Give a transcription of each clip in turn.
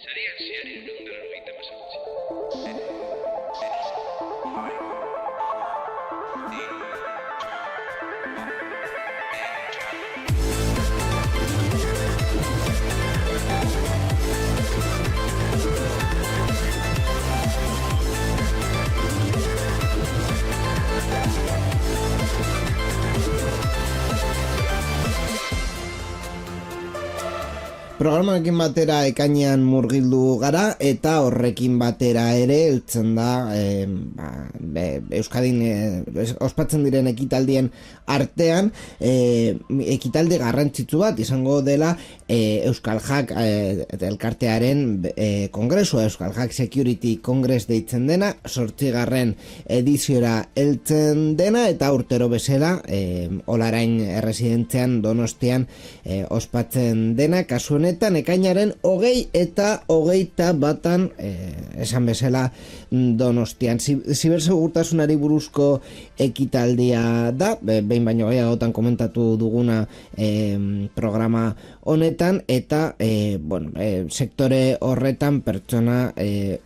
Sarian zehar 398. Programarekin batera ekainean murgildu gara eta horrekin batera ere heltzen da Euskadin ospatzen diren ekitaldien artean ekitaldi garrantzitsu bat izango dela Euskal Hack elkartearen kongresua, Euskal Hack Security Congress deitzen dena, 8. ediziora heltzen dena eta urtero bezala Olarain erresidentzian Donostian ospatzen dena, kasu honetan ekainaren 20 eta 21 esan bezala Donostian. Zibersegurtasunari buruzko ekitaldia da, behin baino gehiagotan komentatu duguna programa honetan eta sektore horretan pertsona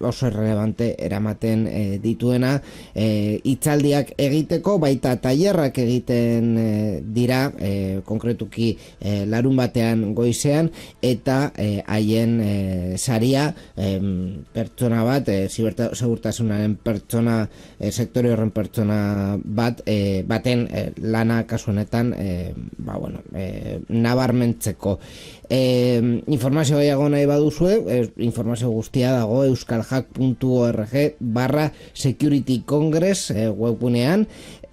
oso relevante eramaten dituena hitzaldiak egiteko, baita tailerrak egiten dira konkretuki larun batean goizean eta haien saria pertsona bat zibersegurtasunaren pertsona sektore horren pertsona baten lana kasu honetan nabarmentzeko. Informazio gehiago nahi baduzue, informazio guztia dago euskalhack.org/security congress webgunean.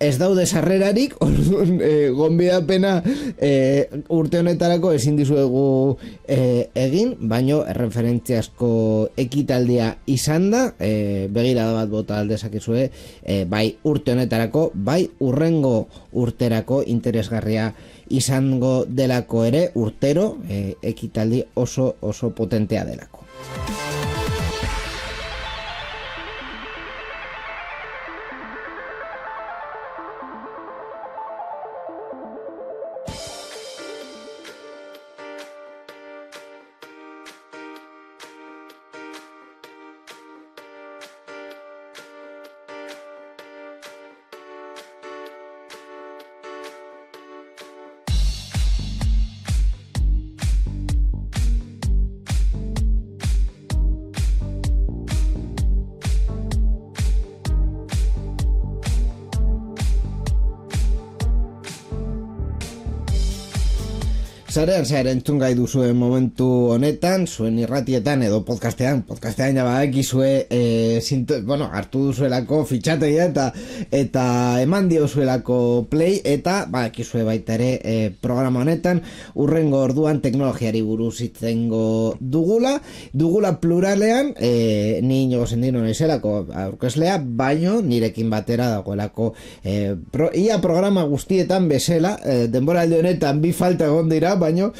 Ez daude sarrerarik, gonbidapena urte honetarako ezin dizuegu egin, baino erreferentziazko ekitaldia izan da, begirada bat bota aldezakezue, bai urte honetarako, bai urrengo urterako interesgarria izango delako ere, urtero ekitaldi oso potentea delako. Zarean zehar entzun gai duzuen momentu honetan, zuen irratietan edo podcastean ja badakizue hartu duzuelako fitxategia eta eman diozuelako play eta badakizue baita ere programa honetan urrengo orduan teknologiari buruz hitzengo dugula pluralean, ni Inigo Sendino naizelako aurkezlea, baino nirekin batera dagoelako ia programa guztietan bezala, denboraldi honetan bi falta egon dira, baino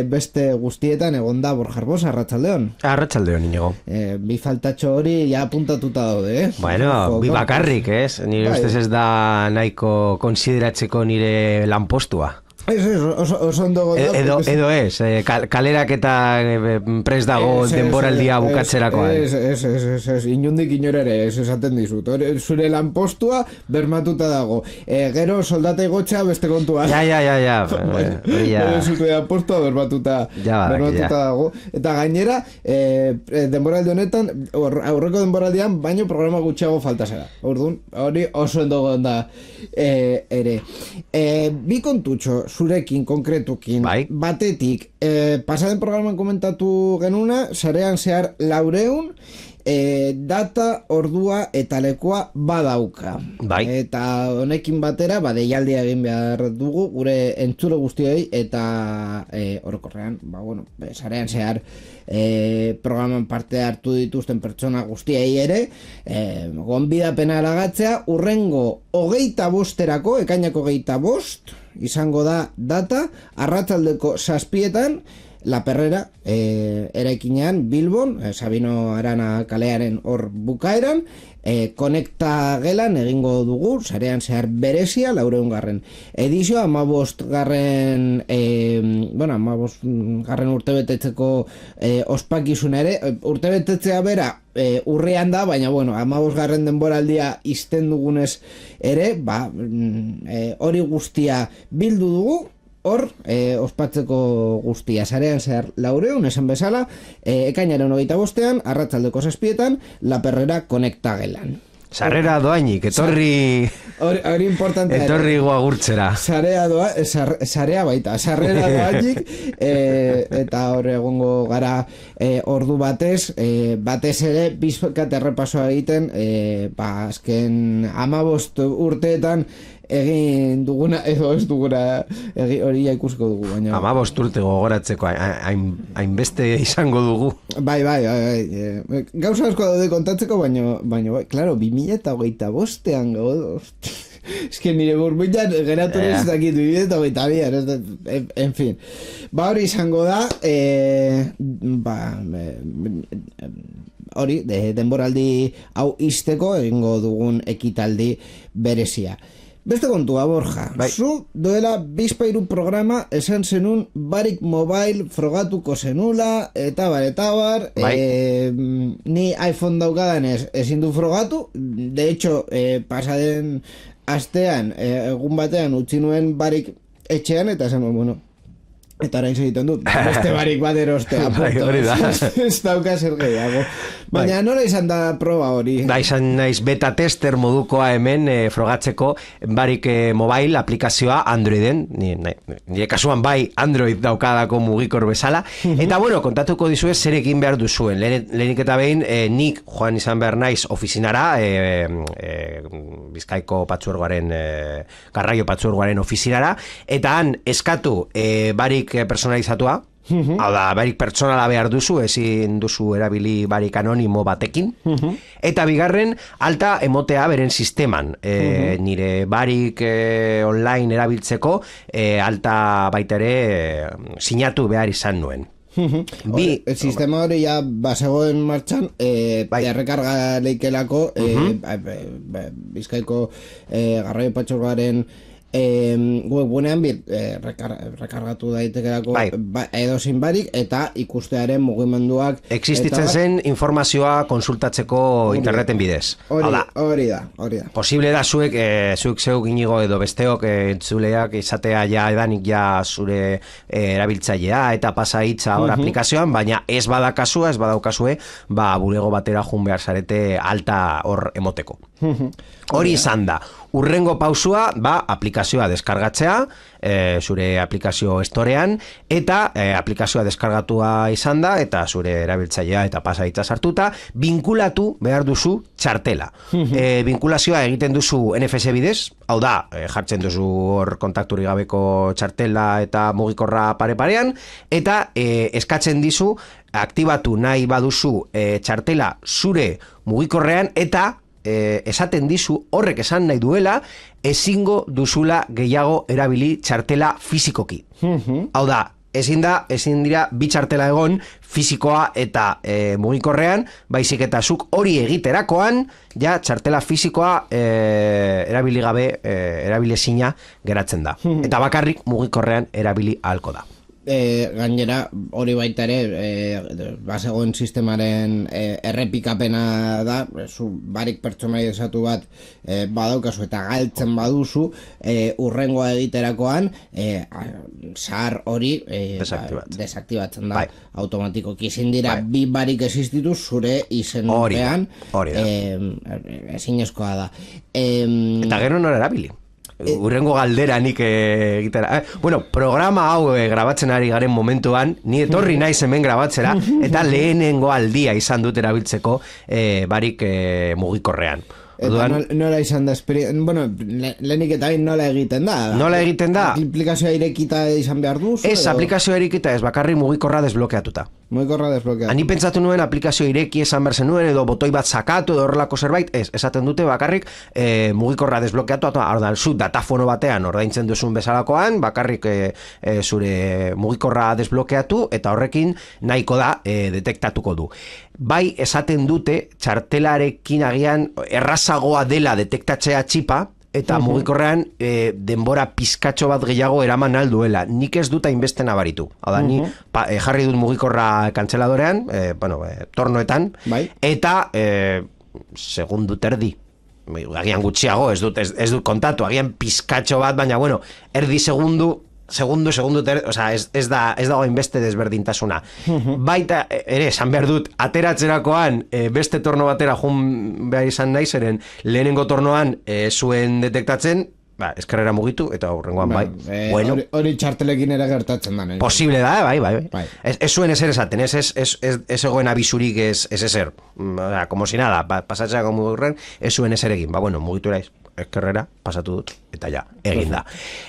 beste guztietan egonda Borja Arbosa, arratsaldeon. Arratsaldeon, Inigo. Bi faltatxo hori ja apuntatuta daude, Bueno, bi bakarrik, ez? Nire ustez ez da nahiko konsideratzeko nire lanpostua. Oso ondo gonda. Edo ez, kalerak eta prest dago denboraldia bukatzerakoan. Ez, inundik inorere, ez esaten dizut. Zure lanpostua bermatuta dago. Gero soldata igotxa beste kontua. Ja. Zure lanpostua bermatuta dago. Eta gainera, denboraldi honetan, aurreko denboraldian, baino programa gutxiago falta zera. Orduan, hori oso ondo gonda ere. Bi kontutxo, zurekin, konkretukin, batetik, pasaden programan komentatu genuna, sarean zehar 400 data, ordua eta lekua badauka. Eta honekin batera, deialdia egin behar dugu, gure entzule guztioi eta orokorrean, sarean zehar programan parte hartu dituzten pertsona guztiei ere, gonbidapena eragatzea, urrengo 25erako, ekainako 25, izango da data, arratsaldeko 7etan, La Perrera, eraikinean Bilbon, Sabino Arana kalearen hor bukaeran, konekta gelan egingo dugu, sarean zehar berezia, 400. Edizioa, 15. 15. urtebetetzeko ospakizuna ere, urtebetetzea bera urrean da, baina, 15. denboraldia izten dugunez ere, hori guztia bildu dugu, hor, ospatzeko guztia sarean zehar 400, esan bezala, ekainaren 25, arratsaldeko 7, La Perrera konekta gelan. Sarrera doainik, etorri... Hori importantea. Etorri guagurtzera. Sarea baita, sarrera doainik, eta hor egongo gara ordu batez ere, bizkat errepasoa egiten, azken 15 urteetan, egin duguna, edo ez duguna, hori ikusiko dugu, baina... 15 urte gogoratzeko, hainbeste izango dugu. Bai, gauza asko daude kontatzeko, baina, claro, 2025an gaudo, es que nire burbuilan geratu ez dakit 2022, en fin. Hori izango da, hori, denboraldi hau izteko egingo dugun ekitaldi berezia. Beste kontua, Borja, zu duela bizpairu programa esan zenun barik mobile frogatuko zenula, eta bar, ni iPhone daukadan ezin du frogatu, de hecho, pasaden astean, egun batean utzi nuen barik etxean, eta esan, eta orain egiten dut, beste barik bat erostea, ez dauka zer gehiago. Baina nola izan da proba hori? Izan naiz beta tester modukoa hemen frogatzeko barik mobile aplikazioa Androiden, nire kasuan bai Android daukadako mugikor bezala, eta kontatuko dizuez zer egin behar duzuen. Lehenik eta behin, nik joan izan behar naiz ofizinara, Bizkaiko patzuergoaren, Garraio patzuergoaren ofizinara, eta han eskatu barik personalizatua, hau da, barik pertsonala behar duzu, ezin duzu erabili barik anonimo batekin, eta bigarren, alta emotea beren sisteman, nire barik online erabiltzeko, alta baita ere sinatu behar izan nuen. Sistema hori ja basegoen martxan, errekarga leikelako, Bizkaiko Garraio patzuergoaren webgunean rekargatu daitekerako edo sin barik, eta ikustearen mugimenduak existitzen zen informazioa konsultatzeko interneten bidez. Hori da. Posible da zuek zeuk inigo edo besteok entzuleak izatea ja edanik ja zure erabiltzailea eta pasa hitza hor aplikazioan, baina ez badakazua, ez badaukazue, bulego batera jun behar zarete alta hor emoteko. Hori izan da. Urrengo pausua, aplikazioa deskargatzea, zure aplikazio storean, eta aplikazioa deskargatua izan da, eta zure erabiltzailea eta pasaitza sartuta, binkulatu behar duzu txartela. Binkulazioa egiten duzu NFC bidez, hau da, jartzen duzu hor kontakturi gabeko txartela eta mugikorra pare-parean, eta eskatzen dizu, aktibatu nahi baduzu txartela zure mugikorrean, eta esaten dizu horrek esan nahi duela ezingo duzula gehiago erabili txartela fizikoki. Hau da, ezin dira bi txartela egon fizikoa eta mugikorrean, baizik eta zuk hori egiterakoan ja txartela fizikoa erabili gabe, erabilezina geratzen da. Eta bakarrik mugikorrean erabili ahalko da. Gainera, hori baita ere, basegoen sistemaren errepikapena da, zu barik pertsonalizatu bat badaukazu eta galtzen baduzu, urrengoa egiterakoan, zahar hori desaktibatzen da, automatikoki. Ezin dira, bi barik existitu zure izenpean, ezinezkoa da. Eta gero nora erabili? Urrengo galdera nik egitera. Programa hau grabatzen ari garen momentuan, ni etorri naiz hemen grabatzera, eta lehenengo aldia izan dut erabiltzeko barik mugikorrean. Eta nola izan da lehenik eta nola egiten da? Nola egiten da? Aplikazioa irekita izan behar duzu? Ez, aplikazioa irekita ez, bakarri mugikorra desblokeatuta. Mugikorra desblokeatu. Ani pentsatu nuen aplikazio ireki esan berzen nuen, edo botoi bat sakatu, edo horrelako zerbait, esaten dute bakarrik mugikorra desblokeatu, hor da, zu datafono batean ordaintzen duzun bezalakoan, bakarrik zure mugikorra desblokeatu, eta horrekin nahiko da detektatuko du. Bai, esaten dute, txartelarekin agian errazagoa dela detektatzea txipa, eta mugikorrean denbora pizkatxo bat gehiago eraman alduela. Nik ez dut hainbeste nabaritu. Hau da, ni jarri dut mugikorra kantzeladorean, tornoetan, eta segundu terdi. Agian gutxiago, ez dut kontatu, agian pizkatxo bat, baina, bueno, erdi segundu, osea, ez dago hainbeste desberdintasuna. Baita, ere, esan behar dut, ateratzerakoan beste torno batera jun behar izan nahi, zeren lehenengo tornoan zuen detektatzen, eskerrera mugitu, eta horrengoan bai. Hori txartelekin ere gertatzen da. Posible da, bai. Ez zuen ezer esaten, ez egoen abisurik ez ezer. Como si nada, pasatzea como horren, ez zuen ezer egin. Bueno, mugitu eraiz. Eskerrera, pasatu dut, eta ja, egin da.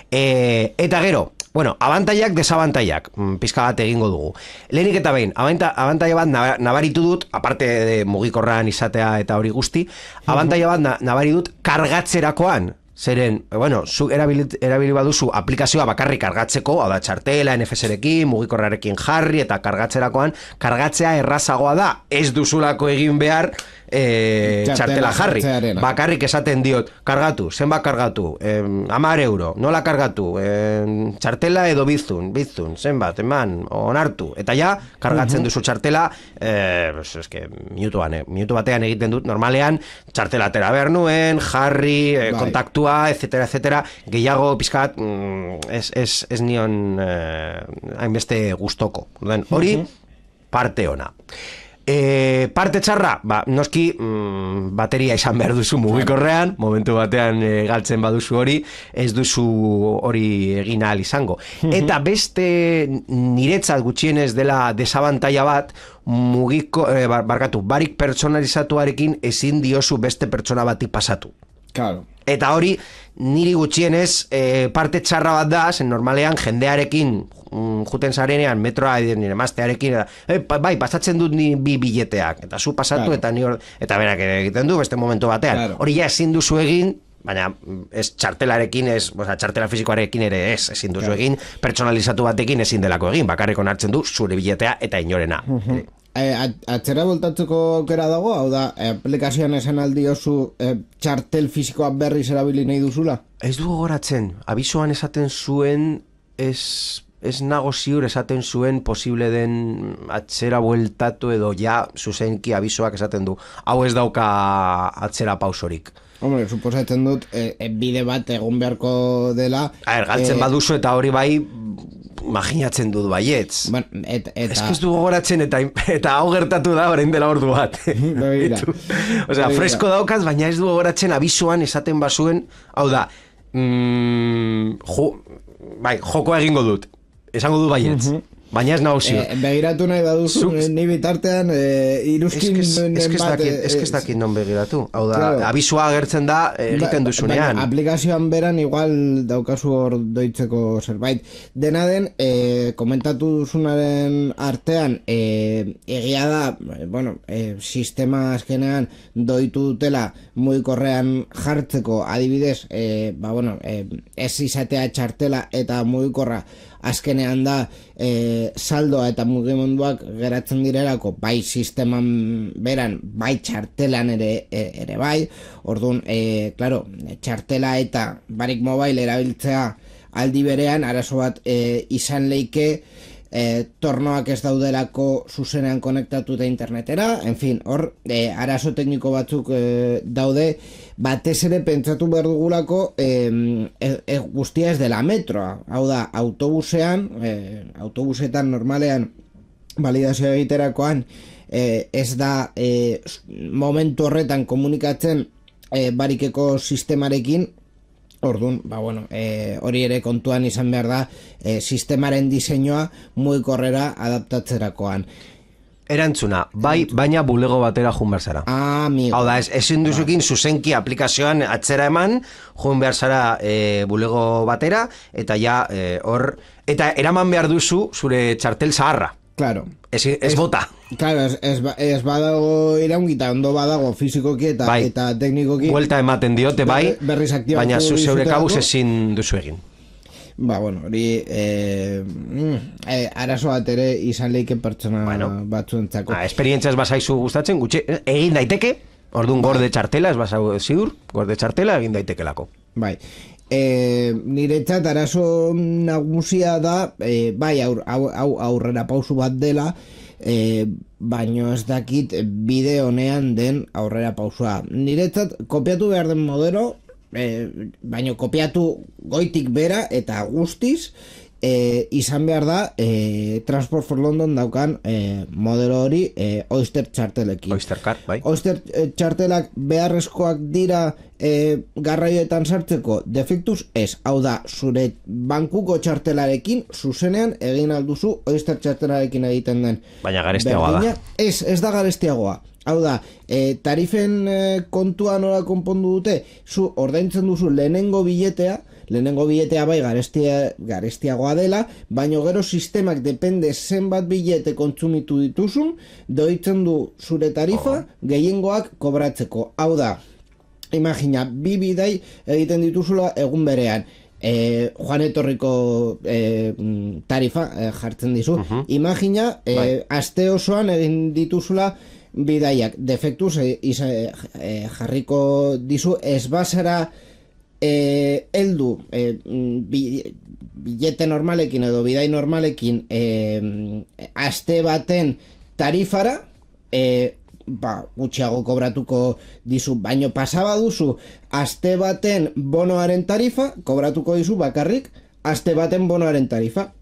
Eta gero, bueno, abantaiak, desabantaiak, pizka bat egingo dugu. Lehenik eta behin, abantaia bat nabaritu dut, aparte de mugikorran izatea eta hori guzti, abantaia bat nabari dut kargatzerakoan. Zeren, bueno, zu erabili baduzu aplikazioa bakarrik kargatzeko, hau da txartela, NFS-rekin, mugikorrarekin jarri, eta kargatzerakoan, kargatzea errazagoa da, ez duzulako egin behar txartela jarri. Bakarrik esaten diot, kargatu, zenbat kargatu, 10 euro, nola kargatu, txartela edo bizun, zenbat, eman, onartu, eta ja, kargatzen duzu txartela, minutu batean egiten dut, normalean, txartela atera behar nuen, jarri, kontaktua, etcétera, gehiago pizkat, ez nion hainbeste gustoko. Hori, parte ona. Parte txarra, noski bateria izan behar duzu mugikorrean, momentu batean galtzen baduzu hori, ez duzu hori egin ahal izango. Eta beste niretzat gutxienez dela desabantaia bat, barik pertsonalizatuarekin ezin diozu beste pertsona bati pasatu. Claro. Eta hori, niri gutxienez parte txarra bat da, zen normalean jendearekin juten zarenean, metroa nire maztearekin, bai, pasatzen dut ni bi bileteak, eta zu pasatu, eta berak egiten du, beste momentu batean. Hori ja ezin duzu egin, baina ez txartelarekin, txartela fizikoarekin ere ezin duzu egin, pertsonalizatu batekin ezin delako egin, bakarrik onartzen du zure biletea eta inorena. Atzera voltatzeko aukera dago, hau da, aplikazioan esan aldiozu txartel fizikoa berriz erabili nahi duzula? Ez du gogoratzen, abisoan esaten zuen, ez nago ziur esaten zuen posible den atzera bueltatu edo ja zuzenki abisoak esaten du. Hau ez dauka atzera pausorik. Hombre, suposatzen dut, bide bat egon beharko dela... Galtzen baduzu eta hori bai, imaginatzen dut baietz. Ez du gogoratzen eta hau gertatu da orain dela ordu bat. Osea, fresko daukaz, baina ez du gogoratzen abisoan esaten bazuen, hau da, jokoa egingo dut. Esango du baietz. Baina ez nago zio. Begiratu nahi baduzu, ni bitartean iruzkin bat... Ez que ez dakit non begiratu. Hau da, abisua agertzen da egiten duzunean. Aplikazioan beran igual daukazu hor doitzeko zerbait. Dena den, komentatu duzunaren artean, egia da, sistema azkenean doitu dutela mugikorrean jartzeko, adibidez, ez izatea txartela eta mugikorra azkenean da saldoa eta mugimenduak geratzen direlako bai sisteman beran, bai txartelan ere bai. Orduan, claro, txartela eta barik mobile erabiltzea aldi berean arazo bat izan leike, tornoak ez daudelako zuzenean konektatuta internetera, en fin, hor arazo tekniko batzuk daude, batez ere pentsatu behar dugulako guztia ez dela metroa, hau da, autobusetan normalean validazioa egiterakoan ez da momentu horretan komunikatzen barikeko sistemarekin. Orduan, hori ere kontuan izan behar da sistemaren diseinua mugikorrera adaptatzerakoan. Erantzuna, bai, baina bulego batera jun behar zara. Hau da, ezin duzukin zuzenki aplikazioan atzera eman, jun behar zara bulego batera, eta ja hor, eta eraman behar duzu zure txartel zaharra. Claro. Ez bota. Claro, ez badago iraungita, ondo badago fizikoki eta teknikoki. Buelta ematen diote bai, berriz aktibatu baina zeure kabuz dizutelako. ezin duzu egin. Bueno, hori arazo bat ere izan leike pertsona batzuentzako. Esperientzia ez bazaizu gustatzen, gutxi, egin daiteke, orduan gorde txartela, ez bazau ziur, gorde txartela egin daitekelako. Bai. Niretzat arazo nagusia da, bai, aurrera pausu bat dela, baino ez dakit bide honean den aurrera pausua. Niretzat kopiatu behar den modelo, baino kopiatu goitik bera eta guztiz, izan behar da Transport for London daukan modelo hori Oyster txartelekin. Oyster Card, bai. Oyster txartelak beharrezkoak dira garraioetan sartzeko defektuz ez, hau da, zure bankuko txartelarekin zuzenean egin alduzu Oyster txartelarekin egiten den. Baina garestiagoa da. Ez da garestiagoa. Hau da, tarifen kontua nola konpondu dute, zu ordaintzen duzu lehenengo biletea bai garestiagoa dela, baino gero sistemak depende zenbat bilete kontsumitu dituzun, doitzen du zure tarifa gehiengoak kobratzeko. Hau da, imagina, 2 bidai egiten dituzula egun berean. Joan etorriko tarifa jartzen dizu. Imagina, aste osoan egin dituzula bidaiak defektuz jarriko dizu, ez bazara heldu bilete normalekin edo bidai normalekin aste baten tarifara, gutxiago kobratuko dizu, baino pasaba duzu aste baten bonoaren tarifa, kobratuko dizu bakarrik aste baten bonoaren tarifa,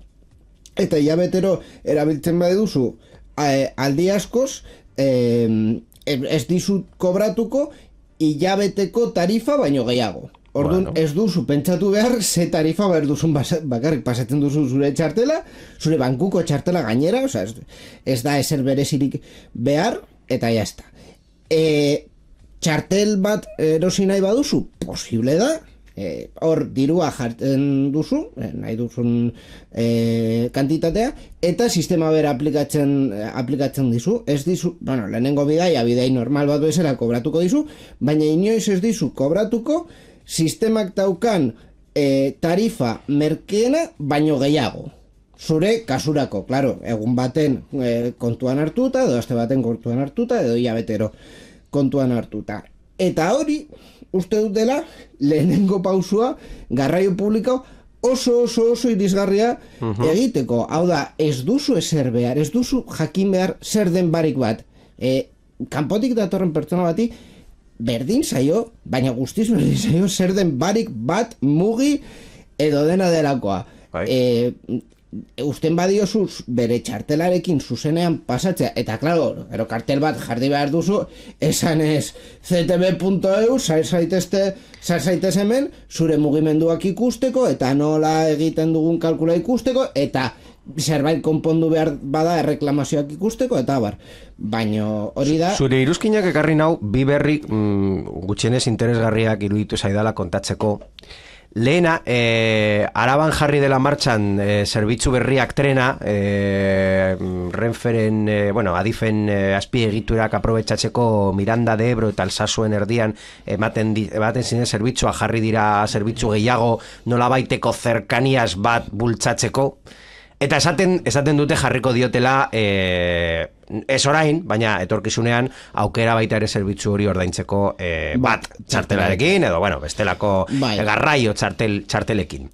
eta hilabetero erabiltzen baduzu aldi askoz, ez dizut kobratuko hilabeteko tarifa baino gehiago. Orduan, ez duzu pentsatu behar ze tarifa behar duzun bakarrik pasatzen duzu zure txartela, zure bankuko txartela gainera, ez da ezer berezirik behar, eta jazta. Txartel bat erosi nahi baduzu, posible da, hor dirua jartzen duzu, nahi duzun kantitatea, eta sistema bera aplikatzen dizu, ez dizu, lehenengo bidai normal bat bezala kobratuko dizu, baina inoiz ez dizu kobratuko, sistemak daukan tarifa merkeena baino gehiago. Zure kasurako, claro, egun baten kontuan hartuta, edo aste baten kontuan hartuta, edo hilabetero kontuan hartuta. Eta hori, uste dut dela, lehenengo pausua, garraio publiko oso irisgarria egiteko. Hau da, ez duzu ezer behar, ez duzu jakin behar zer den barik bat. Kanpotik datorren pertsona bati, berdin zaio, baina guztiz berdin zaio zer den barik bat mugi edo dena delakoa. Usten badiozuz bere txartelarekin zuzenean pasatzea, eta klaro, gero kartel bat jarri behar duzu, esan ez ctb.eu, sar zaitez hemen, zure mugimenduak ikusteko, eta nola egiten dugun kalkula ikusteko, eta zerbait konpondu behar bada erreklamazioak ikusteko, eta bar. Baina hori da... Zure iruzkinak ekarri nau, bi berrik gutxienez interesgarriak iruditu zaidala kontatzeko. Lehena, Araban jarri dela martxan zerbitzu berriak trena, Renferen, Adifen azpiegiturak aprobetxatzeko Miranda de Ebro eta Alsasuen erdian ematen ziren zerbitzua jarri dira zerbitzu gehiago nolabaiteko zerkaniaz bat bultzatzeko. Eta esaten dute jarriko diotela ez orain, baina etorkizunean aukera baita ere zerbitzu hori ordaintzeko bat txartelarekin, edo bestelako garraio txartelekin.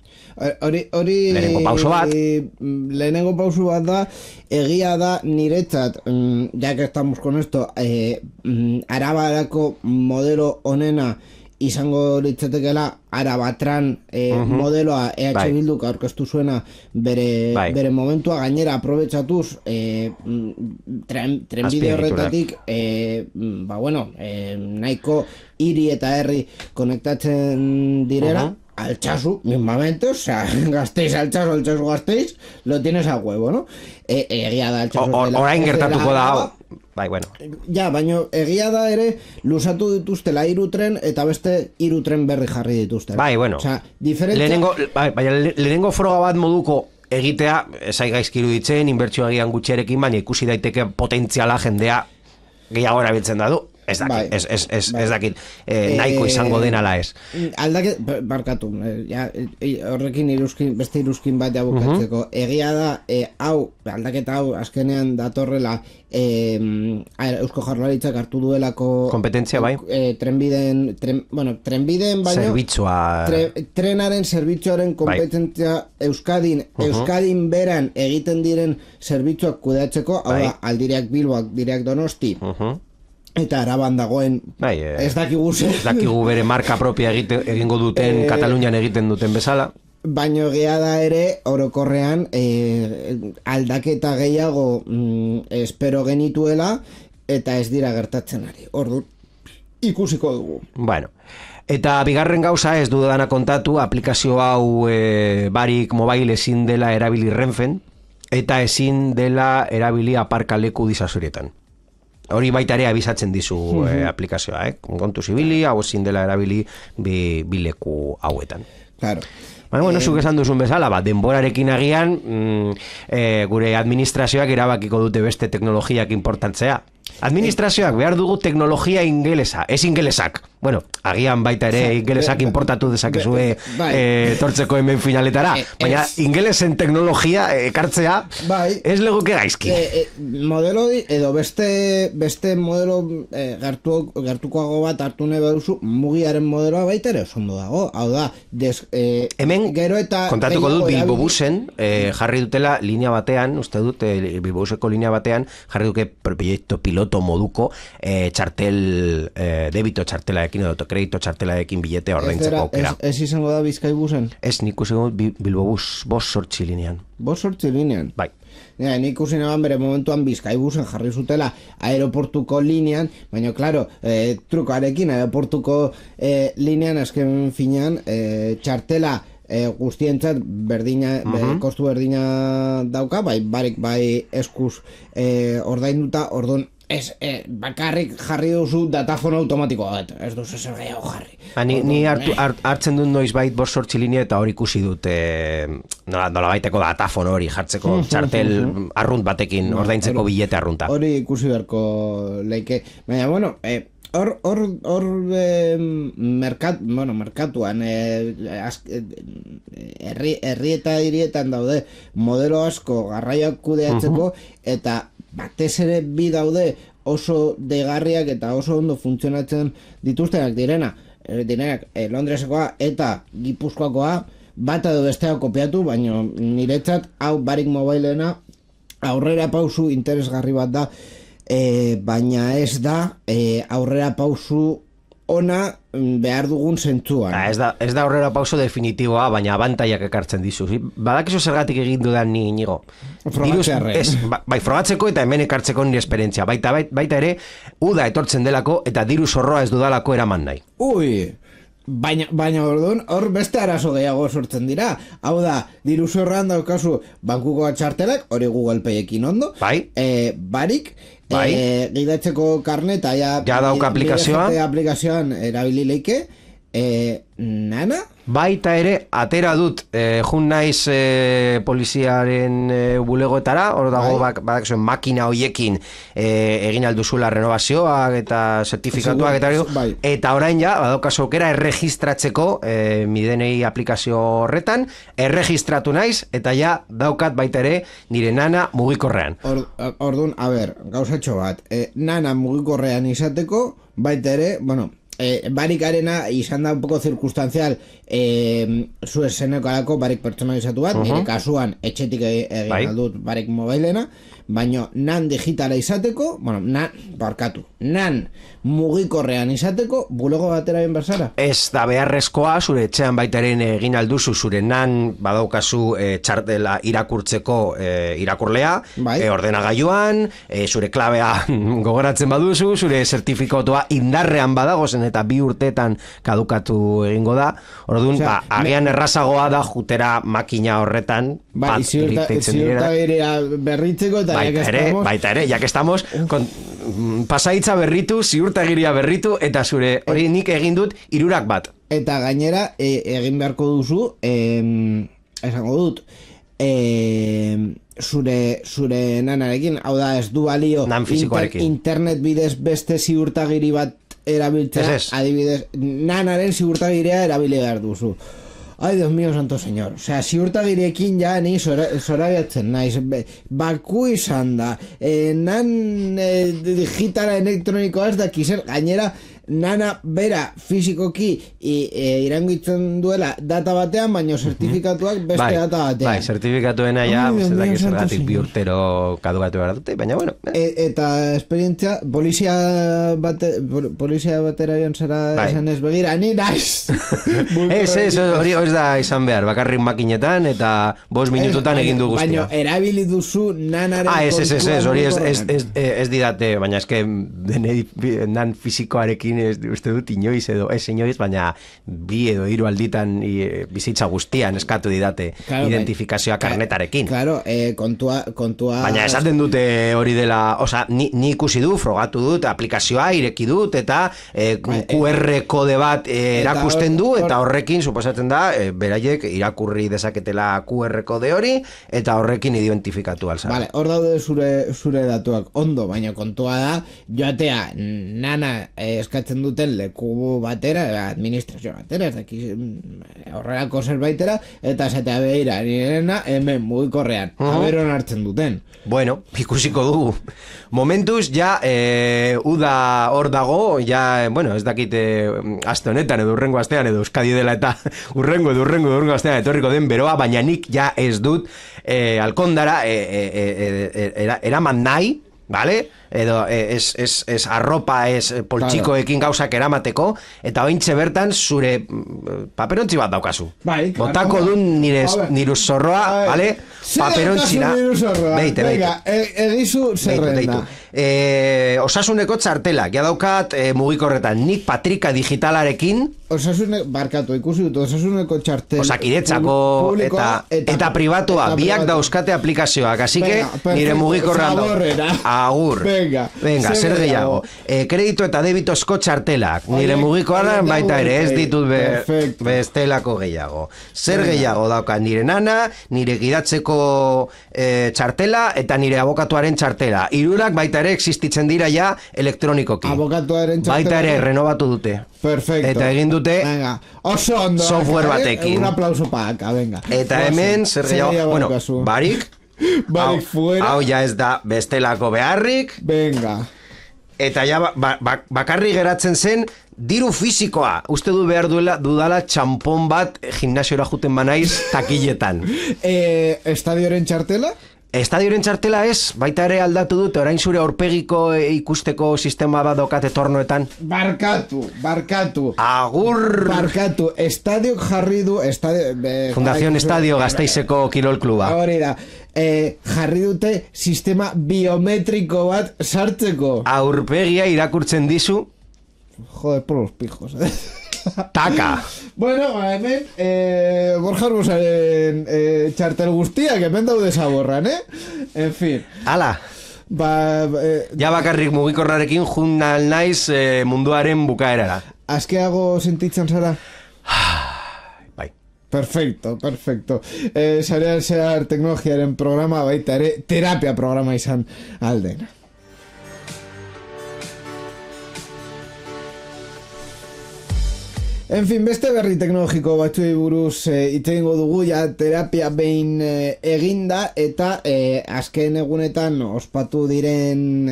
Lehenengo pauso bat. Lehenengo pauso bat da, egia da niretzat, ya que estamos con esto, Arabarako modelo honena izango litzatekeela Arabatran modeloa Bilduk aurkeztu zuena bere momentua, gainera aprobetxatuz trenbide horretatik nahiko hiri eta herri konektatzen direla, Altsasu, mismamente, o sea, Gasteiz, Altsasu, Gasteiz, lo tienes a huevo, ¿no? Egia da Altsasu. Orain gertatuko da hau. Bai, bueno. Ja, baina egia da ere luzatu dituztela 3 tren eta beste 3 tren berri jarri dituzte. Bai, bueno. O sea, diferentzia... Lehenengo froga bat moduko egitea, zai gaizki iruditzen, inbertsio agian gutxiarekin, baina ikusi daiteke potentziala jendea gehiago erabiltzen da du. Ez dakit, ez dakit, nahiko izango den ala ez. Aldaket, barkatu, horrekin beste iruzkin bat bukatzeko. Egia da, aldaketa hau azkenean datorrela Eusko Jaurlaritzak hartu duelako kompetentzia bai? Trenbideen baino zerbitzua trenaren zerbitzuaren kompetentzia Euskadin beran egiten diren zerbitzuak kudeatzeko, hau da, Aldireak Bilboak, Direak Donosti, eta Araban dagoen ez dakigu bere marka propia egingo duten Katalunian egiten duten bezala. Baina egia da ere orokorrean aldaketa gehiago espero genituela eta ez dira gertatzen ari. Ordu ikusiko dugu. Bueno, eta bigarren gauza ez dudana kontatu, aplikazio hau barik mobile ezin dela erabili Renfen eta ezin dela erabili aparkaleku disasorietan. Hori baita ere abisatzen dizu aplikazioa, kontu zibili, hau ezin dela erabili bileku hauetan. Claro. Bueno, zuk esan duzun bezala, denborarekin agian gure administrazioak erabakiko dute beste teknologiak importantzea. Administrazioak behar dugu teknologia ingelesa, ez ingelesak. Bueno, agian baita ere ingelesak importatu dezakezue tortzeko hemen finaletara, baina ingelesen teknologia ekartzea ez leguke gaizki. Modelo edo beste modelo gertukoago bat hartu nahi baduzu, mugiaren modeloa baita ere osondo dago. Hau da, hemen kontatuko dut Bilbobusen jarri dutela linea batean, uste dut Bilbobuseko linea batean jarri duke proiektu piloto moduko txartel debito txartelarekin edo kredito txartelarekin biletea ordaintzeko aukera. Ez izango da Bizkaibusen? Ez, nik usingo Bilbobus 5 linean. 5 linean? Bai. Nik usinaban bere momentuan Bizkaibusen jarri zutela aeroportuko linean, baina klaro, trukoarekin aeroportuko linean azken finean txartela guztientzat berdina, kostu berdina dauka, bai eskuz ordainduta, orduan bakarrik jarri duzu datafono automatikoa bat, ez duzu zer gehiago jarri. Ni hartzen dut noiz bait 5 linea eta hori ikusi dut nola baiteko datafono hori jartzeko txartel arrunt batekin ordaintzeko bilete arrunta. Hori ikusi beharko leike, baina bueno, hor merkatuan herri eta hirietan daude modelo asko garraioak kudeatzeko eta batez ere bi daude oso degarriak eta oso ondo funtzionatzen dituztenak direnak Londresekoa eta Gipuzkoakoa bat edo bestea kopiatu, baina niretzat hau barik mobilena aurrera pausu interesgarri bat da, baina ez da aurrera pausu ona behar dugun zentzuan. Ez da aurrera pauso definitiboa, baina abantaiak ekartzen dizu. Badakizu zergatik egin dudan ni Inigo. Bai, frogatzeko eta hemen ekartzeko nire esperientzia. Baita ere, uda etortzen delako eta diru zorroa ez dudalako eraman nahi. Baina orduan, hor beste arazo gehiago sortzen dira. Hau da, diru zorroan daukazu bankuko txartelak, hori Google Payekin ondo, barik, gidatzeko karneta ja dauka aplikazioan erabili leike, Nana? Baita ere, atera dut jun naiz poliziaren bulegoetara, hor dago badakizuen makina hoiekin egin alduzula renovazioak eta zertifikatuak eta orain ja, badaukazu aukera erregistratzeko midenei aplikazio horretan, erregistratu naiz eta ja daukat baita ere nire Nana mugikorrean. Orduan, gauzatxo bat, Nana mugikorrean izateko, baita ere, barikarena izan da un poco circunstancial zu esenekoarako barik pertsonalizatu bat, nire kasuan etxetik egin aldut barik mobilena, baina nan digitala izateko, nan mugikorrean izateko, bulego batera bien berzara? Ez da beharrezkoa, zure etxean baitaren egin alduzu, zure nan badaukazu txartela irakurtzeko irakurlea, ordenagailuan, zure klabea gogoratzen baduzu, zure zertifikatua indarrean badagozen eta 2 urteetan kadukatu egingo da, orduan, agian errazagoa da jutera makina horretan, ziurtagiria berritzeko eta baita ere, ya que estamos pasaitza berritu, ziurtagiria berritu eta zure hori nik egin dut 3 bat. Eta gainera egin beharko duzu esango dut zure nanarekin, hau da ez du balio Nan fisikoarekin. internet bidez beste ziurtagiri bat erabiltzea, Ez. adibidez, nanaren ziurtagiria erabili behar duzu. Ai, Dios mío, santo señor. Osea, ziurtagiriekin ja ni zorabiatzen naiz. Baku izan da. Nan digitala elektronikoa ez dakizer. Gainera, nana bera fizikoki irangitzen duela data batean, baino zertifikatuak beste data batean. Bai, zertifikatuena ja, Ai, Dios mío, zergatik santo zergatik bi señor. urtero kadugatu behar dute, baina bueno. Eta esperientzia, polizia batera joan zara Bai. esan ez begira, ni naiz. Ez, hori ez da izan behar, bakarrik makinetan eta 5 minututan egin du guztia. Baina erabili duzu nanaren Ez, hori mugikorrean. ez didate, baina eske nan fisikoarekin ez uste dut inoiz edo, ez inoiz, baina 2 edo 3 alditan bizitza guztian eskatu didate Claro, identifikazioa karnetarekin. Claro, kontua... Baina esaten dute hori dela, oza, ni ikusi du, frogatu dut, aplikazioa ireki dut, eta QR kode bat erakusten du, eta horrekin, suposatzen da, beraiek irakurri dezaketela QR kode hori, eta horrekin identifikatu alza. Vale, hor daude zure datuak ondo, baina kontua da, joatea nana eskatzen duten leku batera, administrazio batera, ez dakiz horrelako zerbaitera, eta esatea behira, nirena hemen mugikorrean, haberon hartzen duten. Bueno, ikusiko dugu. Momentuz, ja, uda hor dago, ja, bueno, ez dakit aste honetan edo urrengo astean edo Euskadi dela eta urrengo astean etorriko den beroa, baina nik ja ez dut alkondara eraman nahi, vale? Edo ez arropa, ez poltsikoekin gauzak eramateko, eta ointxe bertan zure paperontzi bat daukazu. Bai, botako dun nire zorroa, vale? Paperontzina. Beite. Venga, egizu zerrenda. Osasuneko txartelak, ja daukat mugikorretan, nik patrika digitalarekin, barkatu, ikusi dut, osasuneko txartel Osakidetzako eta pribatua, biak dauzkate aplikazioak, así que nire mugikorrean agur. Venga, zer gehiago. Kredito eta debitozko txartelak, nire mugikorrean baita ere, ez ditut bestelako gehiago. Zer gehiago dauka, nire nana, nire gidatzeko txartela eta nire abokatuaren txartela. Hirurak baita ere existitzen dira ja elektronikoki. Abokatuaren txartela. Baita ere renovatu dute. Perfecto. Eta egin dute oso ondo, software batekin. Un aplauso para acá, venga. Eta hemen, zer gehiago, bueno, barik, hau ja ez da bestelako beharrik. Venga. Eta ja bakarri geratzen zen diru fisikoa. Uste du behar dudala txampon bat gimnasiora juten banaiz takiletan. Estadioren txartela? Estadioren txartela ez, baita ere aldatu dute, orain zure aurpegiko ikusteko sistema bat dokate tornoetan. Barkatu. Agur! Barkatu, estadiok jarri du... Fundación Estadio Gasteizeko Kirol Kluba. Hori da. Jarri dute sistema biometriko bat sartzeko. Aurpegia irakurtzen dizu. Joder, por los pijos, Taka! Bueno, hemen Borja Arbosaren txartel guztiak hemen daude zaborran, En fin. Hala! Ja bakarrik mugikorrarekin jundal naiz munduaren bukaerara. Azkeago sentitzen zara? Bai. Perfecto. Sarean zehar teknologiaren programa baita ere terapia programa izan aldena. En fin, beste berri teknologiko batzuei buruz hitz egingo dugu, ja terapia behin eginda, eta azken egunetan ospatu diren,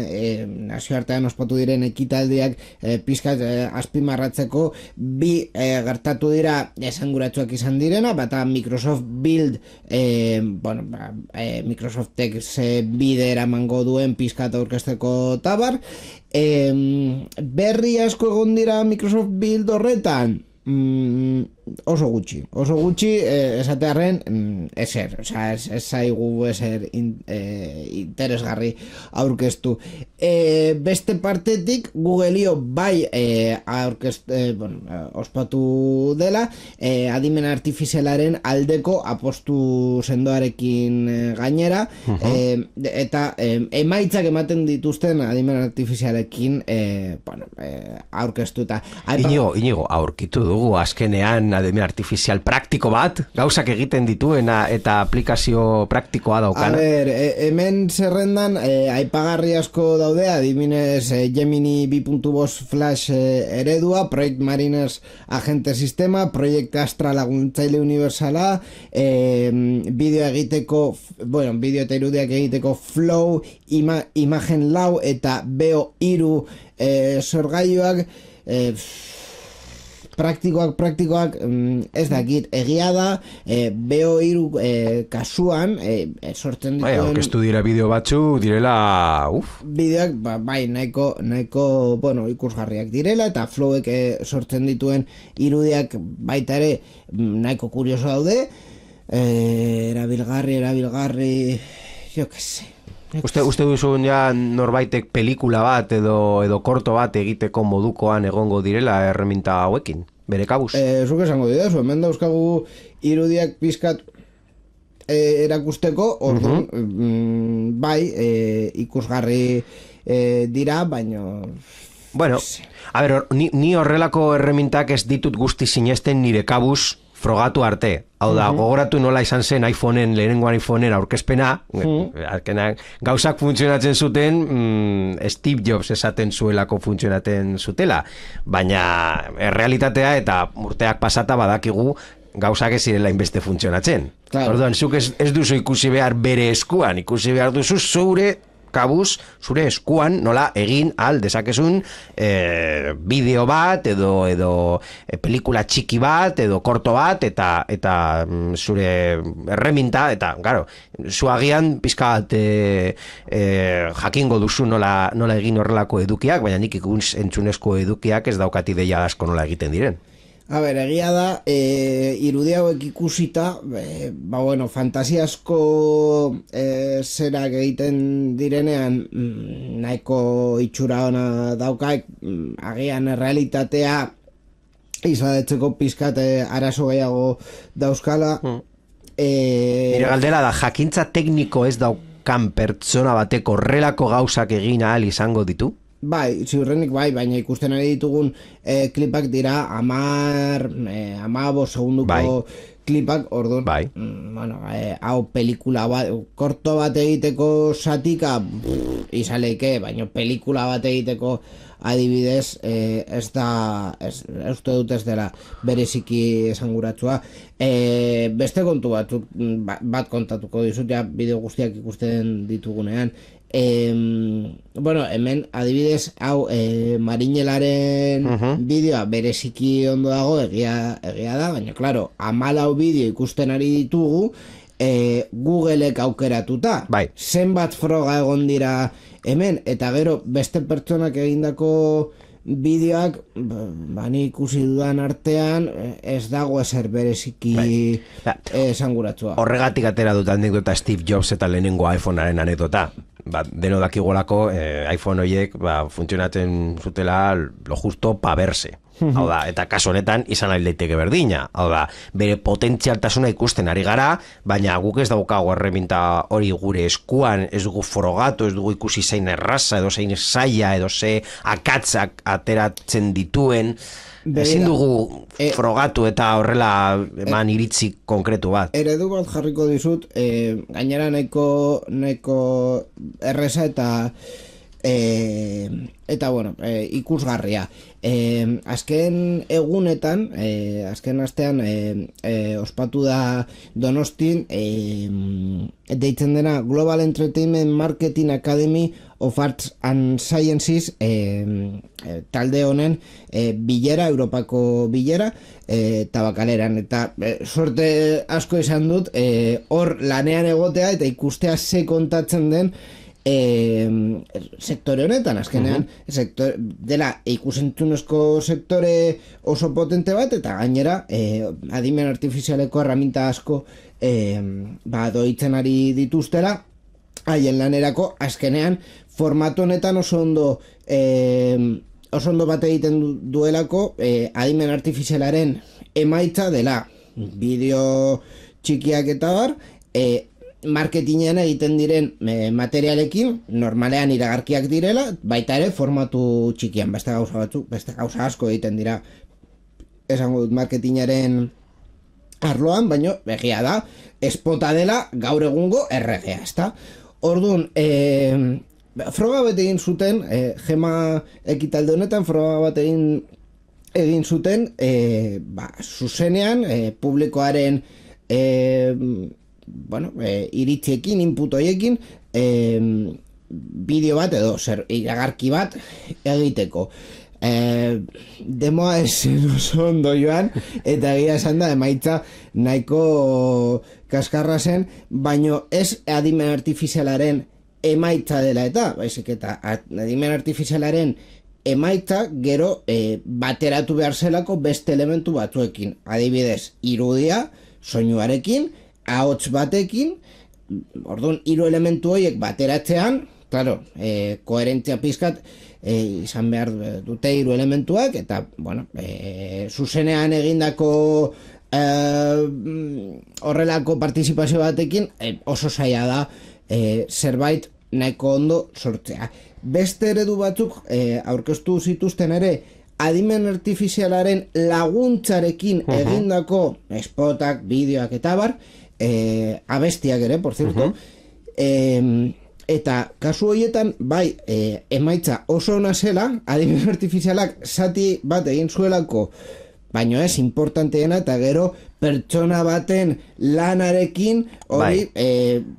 nazioartean ospatu diren ekitaldiak pizkat azpimarratzeko bi gertatu dira esanguratsuak izan direna, bata Microsoft Build, Microsoftek ze bide eramango duen pizkat aurkezteko tabar, berri asko egon dira Microsoft Build horretan, oso gutxi esatearren ezer, ez zaigu ezer interesgarri aurkeztu. Beste partetik Googleo bai ospatu dela adimen artifizialaren aldeko apostu sendoarekin gainera, eta emaitzak ematen dituzten adimen artifizialekin aurkeztuta. Inigo, aurkitu dugu azkenean adimen artifizial praktiko bat, gauzak egiten dituena eta aplikazio praktikoa daukana. Hemen zerrendan aipagarri asko daude, adibinez Gemini 2.5 Flash eredua, Project Mariners agente sistema, Project Astra laguntzaile universala, bideo eta irudiak egiteko Flow, Imagen Lau eta Beo 3 sorgailuak, praktikoak ez dakit, egia da Beo 3 kasuan sortzen dituen aurkeztu dira bideo batzu direla bideoak bai nahiko ikusgarriak direla, eta Flowek sortzen dituen irudiak baita ere nahiko kurioso daude, erabilgarri jo que se. Uste duzun ja norbaitek pelikula bat edo korto bat egiteko modukoan egongo direla erreminta hauekin, bere kabuz? Zuk esango didazu, hemen dauzkagu irudiak pizkat erakusteko, orduan ikusgarri dira, baina... Bueno, a ver, ni horrelako erremintak ez ditut guzti sinesten nire kabuz frogatu arte. Hau da, gogoratu nola izan zen lehenengoan iPhoneen aurkezpena, gauzak funtzionatzen zuten, Steve Jobs esaten zuelako funtzionatzen zutela, baina errealitatea eta urteak pasata badakigu gauzak ez zirela inbeste funtzionatzen. Claro. Orduan, zuk ez duzu ikusi behar bere eskuan, ikusi behar duzu zure kabuz, zure eskuan nola egin al dezakezun bideo bat edo pelikula txiki bat edo korto bat eta zure erreminta eta, claro, zu agian pizka bat jakingo duzu nola egin horrelako edukiak, baina nik entzunezko edukiak ez daukat ideia asko nola egiten diren. A ber, egia da, irudi hauek ikusita, fantasiasko zerak egiten direnean nahiko itxura ona daukaik, agian realitatea izadetzeko pizkat arazo gehiago dauzkala. Nire galdera da, jakintza tekniko ez daukan pertsona batek horrelako gauzak egin ahal izango ditu? Bai, ziurrenik bai, baina ikusten ari ditugun klipak dira 10-15 segunduko klipak, orduan, hau pelikula bat, korto bat egiteko satika, izaleike, baina pelikula bat egiteko adibidez, uste dut ez dela bereziki esanguratsua. Beste kontu bat kontatuko dizut, ja bideo guztiak ikusten ditugunean. Hemen adibidez hau Marinelaren bideoa bereziki ondo dago, egia da, baina claro, 14 bideo ikusten ari ditugu Googleek aukeratuta, zenbat froga egon dira hemen, eta gero beste pertsonak egindako bideoak bani ikusi dudan artean ez dago ezer bereziki esanguratsua. Horregatik atera dut anekdota Steve Jobs eta lehenengo iPhonearen anekdota. Deno dakigolako iPhone horiek funtzionatzen zutela lo justo pa verse. Hau da, eta kasu honetan izan ari daiteke berdina. Hau da, bere potentzialtasuna ikusten ari gara, baina guk ez daukago erreminta hori gure eskuan, ez dugu frogatu, ez dugu ikusi zein erraza, edo zein zaila, edo ze akatzak ateratzen dituen. Ezin dugu frogatu eta horrela eman iritzi konkretu bat. Eredu bat jarriko dizut, gainera nahiko erreza eta ikusgarria. Azken egunetan, azken astean ospatu da Donostin deitzen dena Global Entertainment Marketing Academy of Arts and Sciences talde honen bilera, Europako bilera Tabakaleran, eta sorte asko izan dut hor lanean egotea eta ikustea ze kontatzen den sektore honetan, azkenean dela ikusentzunezko sektore oso potente bat, eta gainera adimen artifizialeko erraminta asko doitzen ari dituztera haien lanerako. Azkenean formatu honetan oso ondo bat egiten duelako adimen artifizialaren emaitza dela bideo txikiak eta bar, marketingean egiten diren materialekin normalean iragarkiak direla, baita ere formatu txikian, beste gauza asko egiten dira esango dut marketingaren arloan, baino egia da, espota dela gaur egungo erregea, ezta? Orduan, froga bat egin zuten, Gema ekitalde honetan, froga bat egin zuten, zuzenean, publikoaren iritziekin, input horiekin, bideo bat edo iragarki bat egiteko. Demoa esen oso ondo joan, eta egia esan da emaitza nahiko kaskarra zen, baino ez adimen artifizialaren emaitza dela eta, baizik eta adimen artifizialaren emaitza gero bateratu behar zelako beste elementu batzuekin. Adibidez, irudia, soinuarekin, ahots batekin, orduan, hiru elementu horiek bateratzean, claro, koherentzia pizkat izan behar dute hiru elementuak, eta, bueno, zuzenean egindako horrelako partizipazio batekin oso zaila da zerbait nahiko ondo sortzea. Beste eredu batzuk aurkeztu zituzten ere adimen artifizialaren laguntzarekin egindako spotak, bideoak eta bar, abestiak ere, por cierto, eta kasu horietan, bai, emaitza oso ona zela, adimen artifizialak zati bat egin zuelako, baino ez importanteena, eta gero pertsona baten lanarekin hori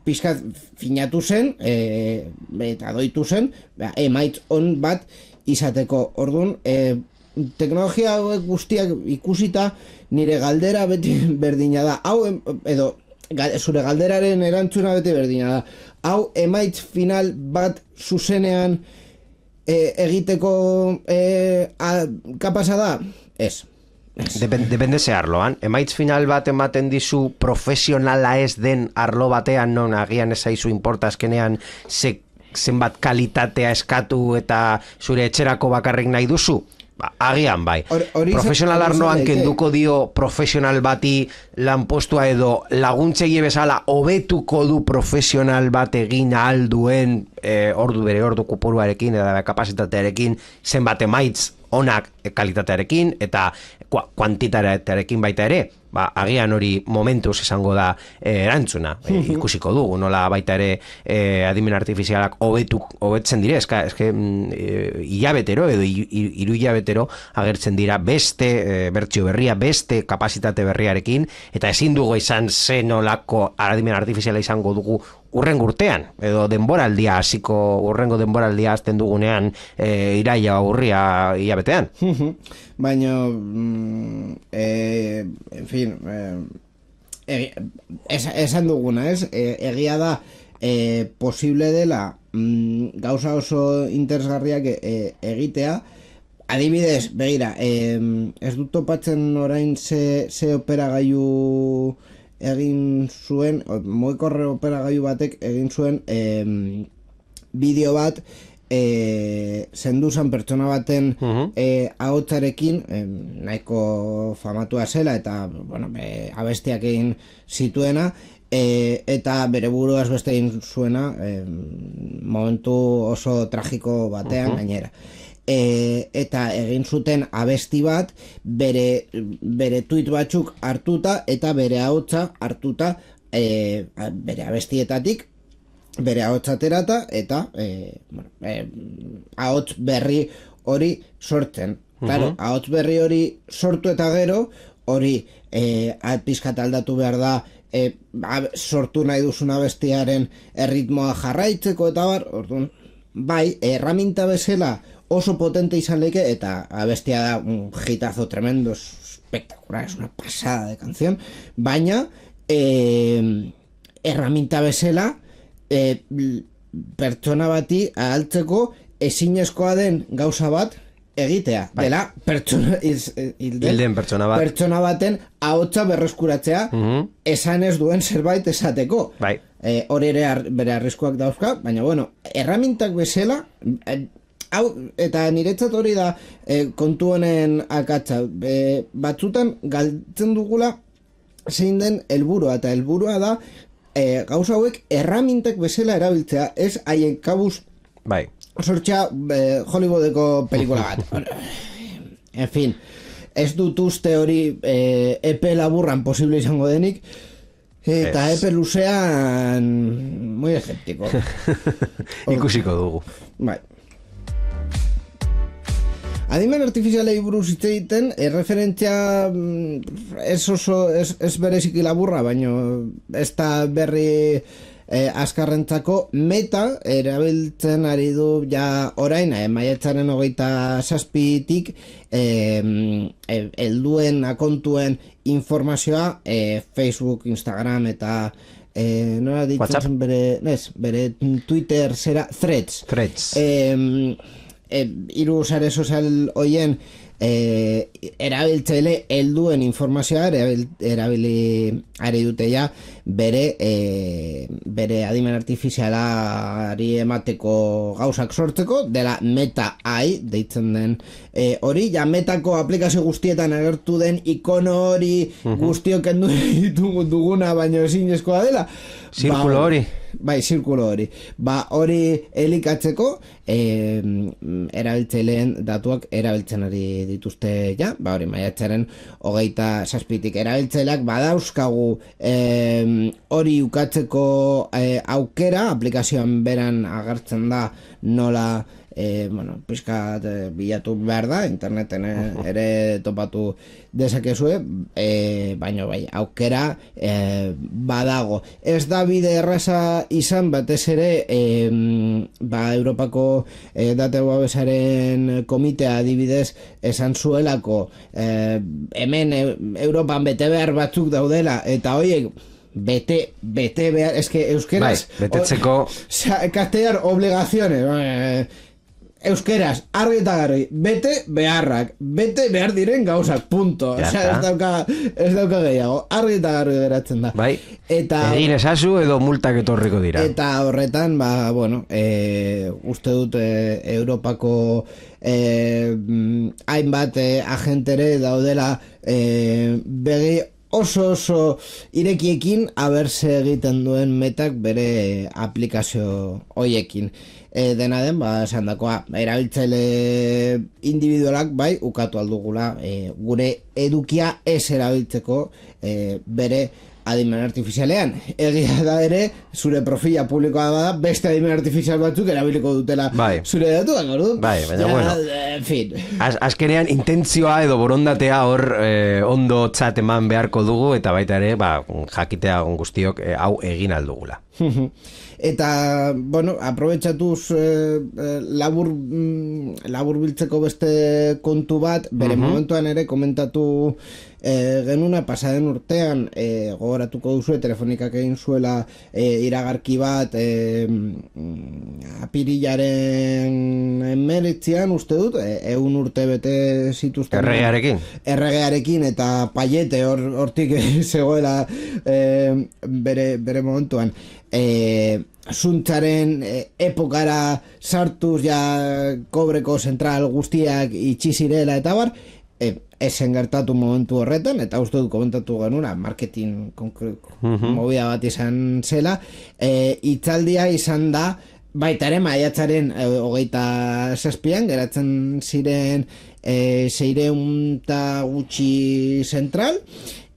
pizkat finatu zen, eta doitu zen, emaitz on bat izateko. Orduan, teknologia hauek guztiak ikusita, nire galdera beti berdina da. Hau, edo, zure galderaren erantzuna beti berdina da. Hau, emaitz final bat zuzenean egiteko kapasa da? Ez. Depende ze arloan. Emaitz final bat ematen dizu profesionala ez den arlo batean, non agian ezaizu inporta azkenean zenbat kalitatea eskatu eta zure etxerako bakarrik nahi duzu? Agian bai. Profesional arloan kenduko dio profesional bati lanpostua edo laguntzegi bezala hobetuko du profesional bat egin ahal duen ordu kopuruarekin eta kapasitatearekin zenbat emaitz onak kalitatearekin eta kuantitatearekin baita ere, agian hori momentuz izango da erantzuna, ikusiko dugu, nola baita ere adimen artifizialak hobetzen dire, eske hilabetero edo hiru hilabetero agertzen dira beste bertsio berria, beste kapasitate berriarekin, eta ezin dugu izan ze nolako adimen artifiziala izango dugu urrengo urtean, edo denboraldia hasiko urrengo denboraldia hasten dugunean iraila urria hilabetean. Baina, en fin, esan duguna, ez? Egia da, posible dela gauza oso interesgarriak egitea. Adibidez, begira, ez dut topatzen orain ze operagailu egin zuen, moikorre operagailu batek egin zuen bideo bat zenduzan pertsona baten ahotsarekin nahiko famatua zela eta abestiak egin zituena eta bere buruaz beste egin zuena momentu oso tragiko batean gainera. Eta egin zuten abesti bat bere tuit batzuk hartuta eta bere ahotsa hartuta bere abestietatik bere ahotsa aterata eta ahots berri hori sortzen. Claro, ahots berri hori sortu eta gero hori pizkat aldatu behar da sortu nahi duzun abestiaren erritmoa jarraitzeko eta bar, orduan, bai, erraminta bezala oso potente izan leke eta abestia da un hitazo tremendo, espectacular, es una pasada de canción, baina erraminta bezala pertsona bati ahaltzeko ezinezkoa den gauza bat egitea, dela pertsona baten ahotsa berreskuratzea esan ez duen zerbait esateko. Hori ere bere arriskuak dauzka, baina bueno, erramintak bezala hau, eta niretzat hori da kontu honen akatsa. Batzutan galtzen dugula zein den helburua, eta helburua da gauza hauek erramintak bezala erabiltzea, ez haien kabuz sortzea Hollywoodeko pelikula bat. En fin, ez dut uste hori epe laburran posible izango denik, eta epe luzean muy esceptiko. Ikusiko dugu. Bai. Adimen artifizialei buruz hitz egiten, referentzia ez bereziki laburra, baino ez da berri azkarrentzako Meta erabiltzen ari du ja orain, maiatzaren 27tik helduen akontuen informazioa Facebook, Instagram eta nola ditzen bere Twitter zera Threads. Hiru sare sozial hoien erabiltzaile helduen informazioa erabili ari dute ja bere adimen artifizialari emateko gauzak sortzeko dela Meta AI deitzen den hori, ja Metako aplikazio guztietan agertu den ikono hori guztiok kendu duguna baino ezinezkoa dela. Zirkulo hori. Bai, zirkulo hori. Hori elikatzeko erabiltzaileen datuak erabiltzen ari dituzte ja, hori maiatzaren 27tik erabiltzaileak badauzkagu hori ukatzeko aukera, aplikazioan beran agertzen da nola pizkat bilatu behar da, interneten ere topatu dezakezue, baina bai, aukera badago. Ez da bide erraza izan, batez ere Europako date babesaren komitea adibidez esan zuelako hemen Europan bete behar batzuk daudela, eta horiek bete behar, eske euskeraz betetzeko castellar obligaciones euskeraz, argi eta garbi, bete behar diren gauzak, punto. Ez dauka gehiago, argi eta garbi geratzen da. Bai, egin esazu edo multak etorriko dira. Eta horretan, uste dut Europako hainbat agentere daudela begi oso irekiekin aberse egiten duen Metak bere aplikazio hoiekin. Dena den, esan dakoa, erabiltzaile individualak bai, ukatu aldugula gure edukia ez erabiltzeko bere adimen artifizialean. Egia da ere, zure profila publikoa bada, beste adimen artifizial batzuk erabiliko dutela zure datuak, ordu? Bai, baina bueno. En fin. Azkenean, intentzioa edo borondatea hor ondo txat eman beharko dugu, eta baita ere, jakitea guztiok hau egin aldugula. Eta, aprobetxatuz labur biltzeko beste kontu bat, bere momentuan ere komentatu genuna, pasaden urtean gogoratuko duzue, telefonikak egin zuela iragarki bat apirilaren 19 uste dut, 100 urte bete zituzten erregearekin eta paiete hortik zegoela bere momentuan zuntzaren epokara sartuz ja kobreko zentral guztiak itxi zirela eta bar, esen gertatu momentu horretan, eta uste dut komentatu genuna, marketing movida bat izan zela, hitzaldia izan da, baita ere maiatzaren 27an geratzen ziren 600 gutxi zentral,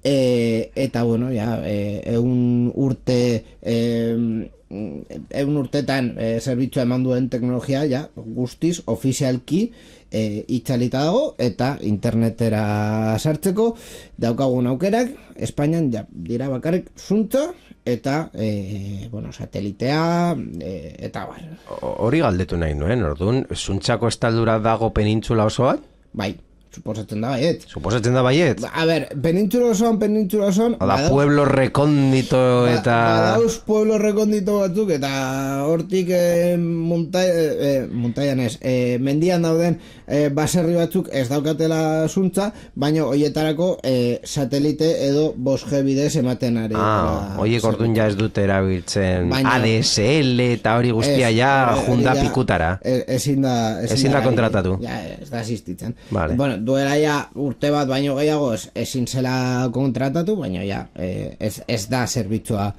eta bueno, ja, 100 urte 100 urtetan zerbitzua eman duen teknologia ja, guztiz, ofizialki itzalita dago, eta internetera sartzeko daukagun aukerak, Espainian ja, dira bakarrik zuntza eta satelitea eta bar. Hori galdetu nahi nuen, orduan, zuntzako estaldura dago penintzula osoan? Bai. Suposatzen da baiet. A ber, penintzula osoan... pueblo rekondito eta... Badauz pueblo rekondito batzuk eta hortik montaian ez, mendian dauden baserri batzuk ez daukatela zuntza, baina hoietarako satelite edo 5G bidez ematen ari. Hoiek orduan ja ez dute erabiltzen ADSL eta hori guztia ja junda pikutara. Ezin da kontratatu. Ja, ez da asistitzen. Vale. Duela ja urte bat baino gehiago ezin zela kontratatu, baina ja ez da zerbitzua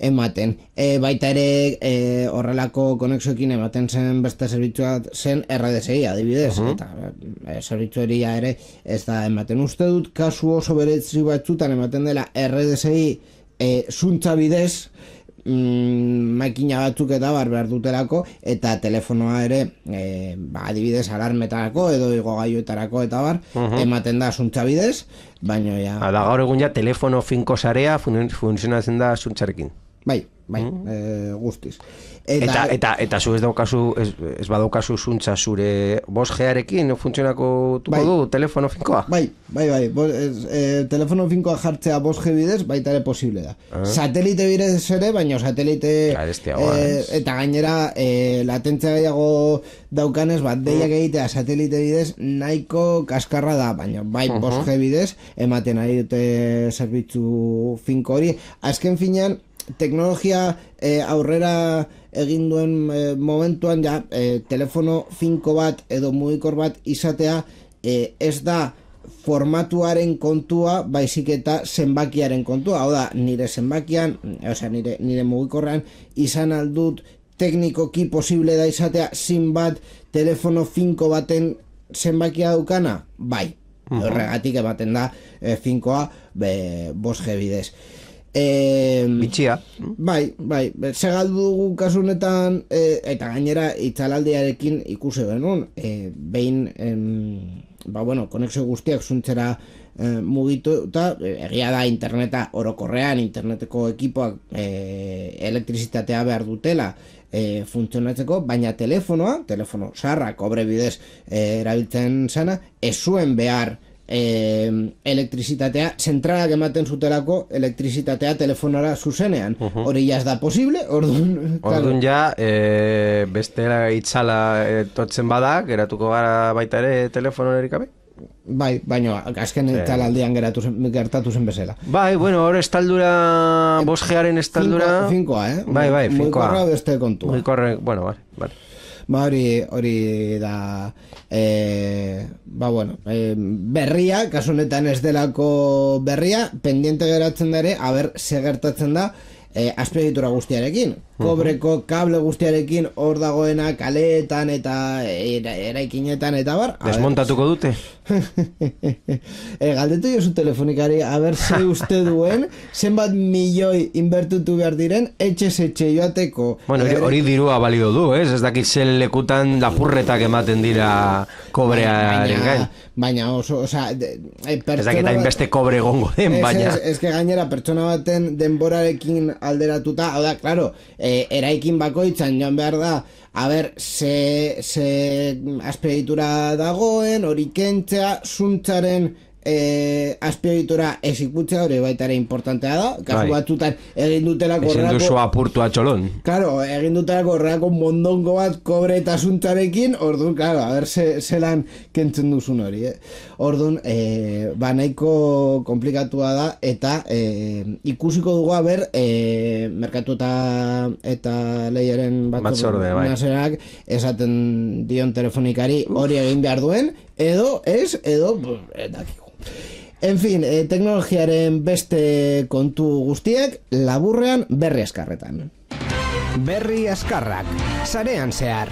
ematen. Baita ere horrelako konexioekin ematen zen beste zerbitzua zen RDSI adibidez, eta zerbitzu eria ere ez da ematen. Uste dut kasu oso berezi batzutan ematen dela RDSI zuntza bidez, makina batzuk eta behar dutelako, eta telefonoa ere adibidez alarmetarako edo igogailuetarako eta ematen da zuntza bidez, baina ja... Da gaur egun ja telefono finko sarea funtzionatzen da zuntzarekin. Bai, guztiz. Eta zu ez badaukazu zuntza zure 5G-arekin funtzionako du telefono finkoa? Bai. Telefono finkoa jartzea 5G bidez baita ere posible da. Satelite bidez ere, baina satelite... Eta gainera, latentzia gehiago daukanez, deiak egitea satelite bidez nahiko kaskarra da, baina 5G bidez ematen ari dute zerbitzu finko hori. Azken finean, teknologia aurrera egin duen momentuan ja telefono finko bat edo mugikor bat izatea ez da formatuaren kontua, baizik eta zenbakiaren kontua. Hau da, nire zenbakian, nire mugikorrean izan aldut teknikoki posible da izatea zinbat telefono finko baten zenbakia daukana? Bai. Horregatik ematen da finkoa 5G bidez. Bitxia. Bai, segaldu dugu kasu honetan, eta gainera itzalaldiarekin ikusi genuen, behin konexio guztiak zuntzera mugitu eta egia da interneta orokorrean, interneteko ekipoak elektrizitatea behar dutela funtzionatzeko, baina telefono sarra kobre bidez erabiltzen zana, ez zuen behar elektrizitatea, zentralak ematen zutelako elektrizitatea telefonara zuzenean. Hori ja ez da posible, orduan ja, bestela itzala totzen bada, geratuko gara baita ere telefonorik gabe? Bai, baina azken itzalaldian gertatu zen bezala. Bai, hor estaldura, 5G-aren estaldura... Finkoa, Bai, finkoa. Mugikorra beste kontua. Mugikorra, bai. Hori da berria, kasu honetan ez delako berria, pendiente geratzen da ere, ze gertatzen da azpiegitura guztiarekin. Kobreko kable guztiarekin hor dagoena kaleetan eta eraikinetan eta bar. Desmontatuko dute? Galdetu jozu telefonikari, ze uste duen, zenbat milioi inbertutu behar diren, etxe joateko. Hori dirua balio du, ez? Ez dakit zen lekutan lapurretak ematen dira kobrearen gain. Baina oso, ez dakit hainbeste kobre gongo den, baina... Ez que gainera pertsona baten denborarekin alderatuta, hau da, klaro, eraikin bakoitzan joan behar da, ze azpiegitura dagoen, hori kentzea, zuntzaren azpiegitura ez ikutzea, hori baita ere importantea da, kasu batzutan egin dutelako ezin duzu apurtu atxolon. Claro, egin dutelako horrelako mondongo bat kobre eta zuntzarekin, orduan, claro, zelan kentzen duzun hori, Orduan, nahiko komplikatua da, eta ikusiko dugu merkatu eta lehiaren batzorde, bai. Nasenak esaten dion telefonikari hori egin behar duen, edo dakiko. En fin, teknologiaren beste kontu guztiek laburrean berri askarretan. Berri askarrak, sarean zehar.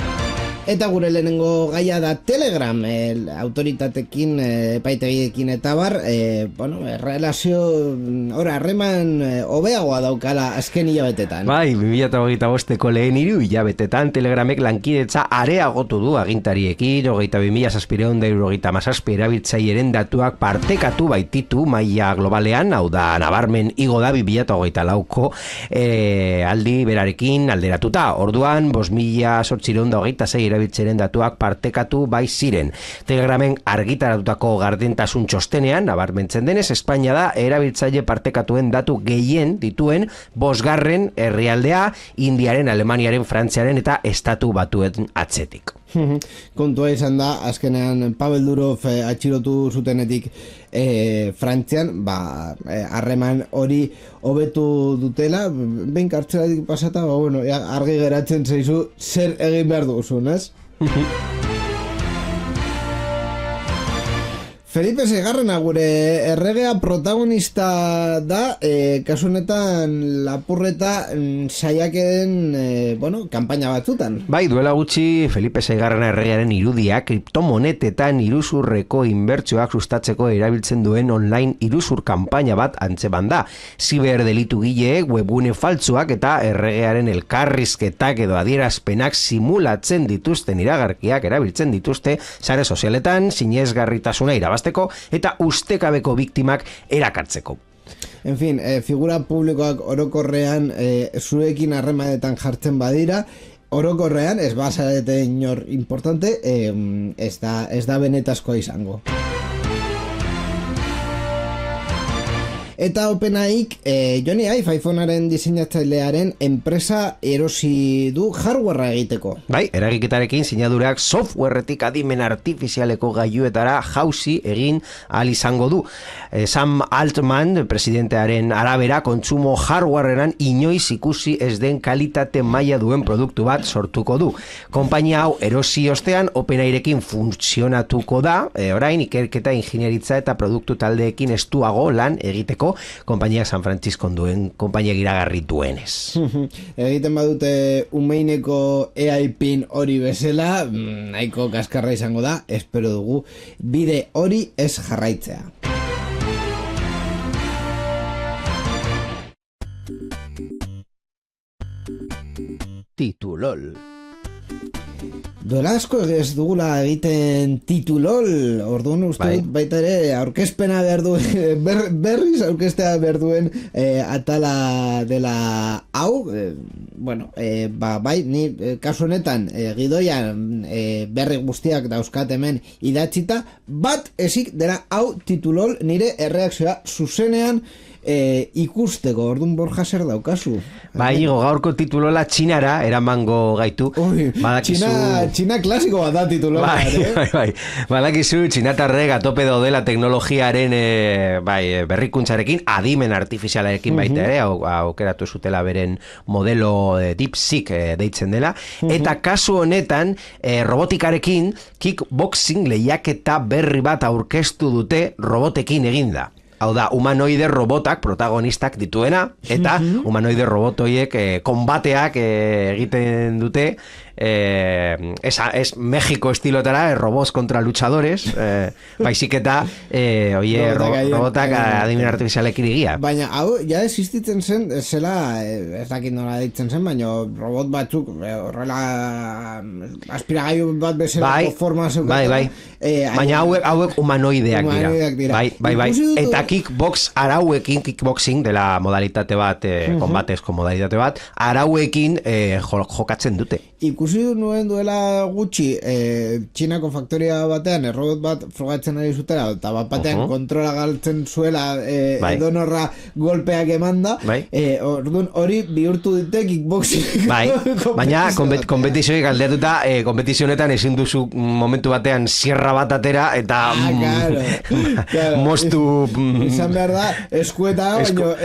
Eta gure lehenengo gaia da Telegram, autoritatekin, epaitegiekin eta bar, relazio, harreman hobeagoa daukala azken hilabetetan. Bai, 2025ko lehen 3 hilabetetan Telegramek lankidetza areagotu du agintariekin, 22.677 erabiltzaileen datuak partekatu baititu maila globalean, hau da nabarmen igo da 2024ko aldi berarekin alderatuta. Orduan, 5.826 erabiltzaileen datuak partekatu bai ziren. Telegramen argitaratutako gardentasun txostenean, nabarmentzen denez, Espainia da erabiltzaile partekatuen datu gehien dituen 5. herrialdea, Indiaren, Alemaniaren, Frantziaren eta Estatu Batuen atzetik. Kontua izan da, azkenean Pavel Durov atxilotu zutenetik Frantzian, harreman hori hobetu dutela, behin kartzelatik pasata, argi geratzen zaizu zer egin behar duzun, ez? Felipe Seigarrena gure erregea protagonista da, kasu honetan lapurreta saiakeren, kanpaina batzutan. Bai, duela gutxi Felipe Seigarrena erregearen irudia kriptomonetetan iruzurreko inbertsioak sustatzeko erabiltzen duen online iruzur kanpaina bat antzeban da. Ziberdelitu gileek webgune faltsuak eta erregearen elkarrizketak edo adierazpenak simulatzen dituzten iragarkiak erabiltzen dituzte sare sozialetan sinesgarritasuna irabazteko eta ustekabeko biktimak erakartzeko. En fin, figura publikoak orokorrean zuekin harremanetan jartzen badira, orokorrean ez bazarete inor importante, ez da benetazkoa izango. Eta OpenAIk Jony Ive iPhonearen diseinatzailearen enpresa erosi du hardwarea egiteko. Bai, eragiketarekin sinadurak softwaretik adimen artifizialeko gailuetara jauzi egin ahal izango du. Sam Altman, presidentearen arabera, kontsumo hardwarean inoiz ikusi ez den kalitate maila duen produktu bat sortuko du. Konpainia hau erosi ostean OpenAIrekin funtzionatuko da, orain ikerketa ingineritza eta produktu taldeekin estuago lan egiteko konpainia San Francisco duen konpainia iragarri duenez. Egiten badute umeineko AI pin hori bezala, nahiko kaskarra izango da, espero dugu bide hori ez jarraitzea. Titulol. Duela asko ez dugula egiten titulol, orduan uste dut baita ere aurkezpena behar duen, berriz aurkeztea behar duen atala dela hau, bai, ni kasu honetan gidoian berri guztiak dauzkat hemen idatzita, bat ezik dela hau titulol nire erreakzioa zuzenean ikusteko, orduan Borja zer daukazu? Bai, gaurko titulola Txinara eramango gaitu. Txina klasiko bat da titulola. Bai. Badakizu txinatarrek atope daudela teknologiaren berrikuntzarekin, adimen artifizialarekin baita ere, aukeratu zutela beren modelo DeepSeek deitzen dela, eta kasu honetan robotikarekin kickboxing lehiaketa berri bat aurkeztu dute robotekin eginda. Hau da, humanoide robotak protagonistak dituena, eta humanoide robotoiek konbateak egiten dute, es México estilotara, robots contra luchadores, baizik eta robotak adimen artifizialekin egia. Baina, hau, ja existitzen zen, zela, ez dakit nola ditzen zen, baina robot batzuk, horrela aspiragailu bat bezalako forma zeukatzen. Bai. Baina hauek humanoideak dira. Bai. Eta kickboxing dela modalitate bat, konbatezko modalitate bat, arauekin jokatzen dute. Ikusi nuen duela gutxi Txinako faktoria batean robot bat frogatzen ari zutela eta bat batean kontrola galtzen zuela edonorra golpeak emanda, orduan hori bihurtu dute kickboxing. Baina kompetizioek aldeatuta kompetizionetan ezin duzu momentu batean sierra bat atera eta moztu izan behar da eskueta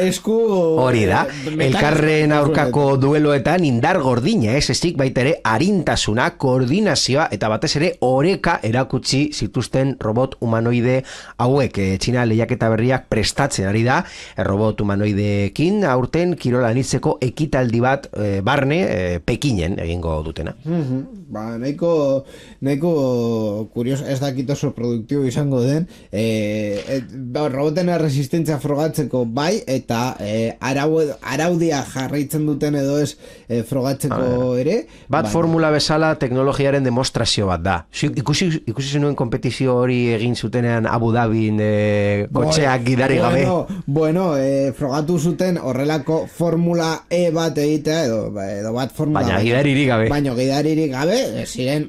esku hori da, elkarren aurkako dueloetan indar gordina ez ezik baita ere arintasuna, koordinazioa eta batez ere oreka erakutsi zituzten robot humanoide hauek. Txina lehiaketa berriak prestatzen ari da robot humanoideekin aurten kirola anitzeko ekitaldi bat barne Pekinen egingo dutena. Nahiko kurios, ez dakit oso produktibo izango den, roboten resistentzia frogatzeko bai, eta araudia jarraitzen duten edo ez frogatzeko ere. Bat formula bezala teknologiaren demostrazio bat da. Ikusi zenuen kompetizio hori egin zutenean Abu Dhabin kotxeak gidari gabe. Frogatu zuten horrelako formula E bat egitea edo bat formula. Baina gidaririk gabe. Baina gidaririk gabe, ziren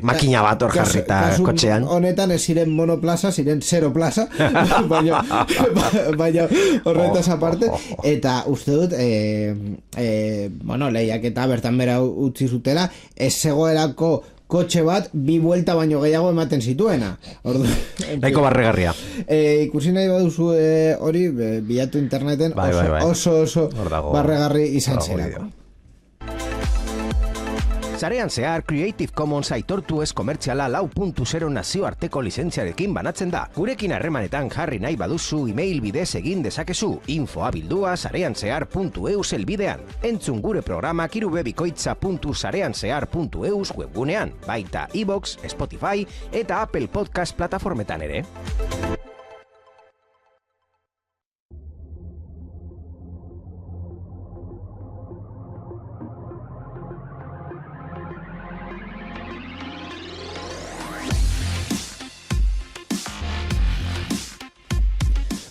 makina bat hor jarrita kotxean. Honetan ez ziren monoplaza, ziren zero plaza, baina horretaz aparte, eta uste dut lehiaketa bertan bera utzi zutela, ez zegoelako kotxe bat bi buelta baino gehiago ematen zituena. Nahiko barregarria. Ikusi nahi baduzu hori bilatu interneten oso barregarri izan zelako. Zarean zehar Creative Commons aitortu ez komertziala 4.0 nazioarteko lizentziarekin banatzen da. Gurekin harremanetan jarri nahi baduzu email bidez egin dezakezu info@zareanzehar.eus elbidean. Entzun gure programak irubebikoitza.zareanzehar.eus webgunean, baita iVoox, Spotify eta Apple Podcast plataformetan ere.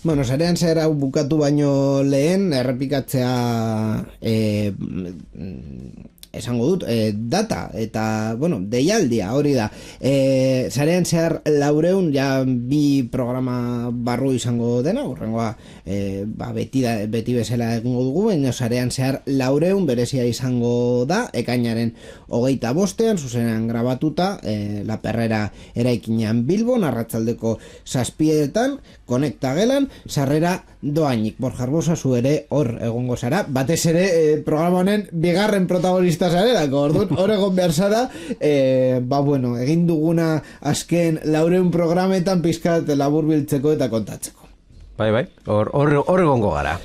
Bueno, Zarean Zehar hau bukatu baino lehen, errepikatzea esango dut, data, eta, bueno, deialdia, hori da. Zarean Zehar 400, ja bi programa barru izango dena, horrengoa, beti bezala egingo dugu, baina Zarean Zehar 400 berezia izango da, ekainaren 25ean, zuzenean grabatuta, La Perrera eraikinean Bilbon, arratsaldeko 7etan, konekta gelan, sarrera doainik. Borja Arbosa, zu ere hor egongo zara, batez ere programa honen bigarren protagonista zarelako, orduan hor egon behar zara, bueno, egin duguna azken 400 programetan pizkat labur biltzeko eta kontatzeko. Bai, hor egongo gara.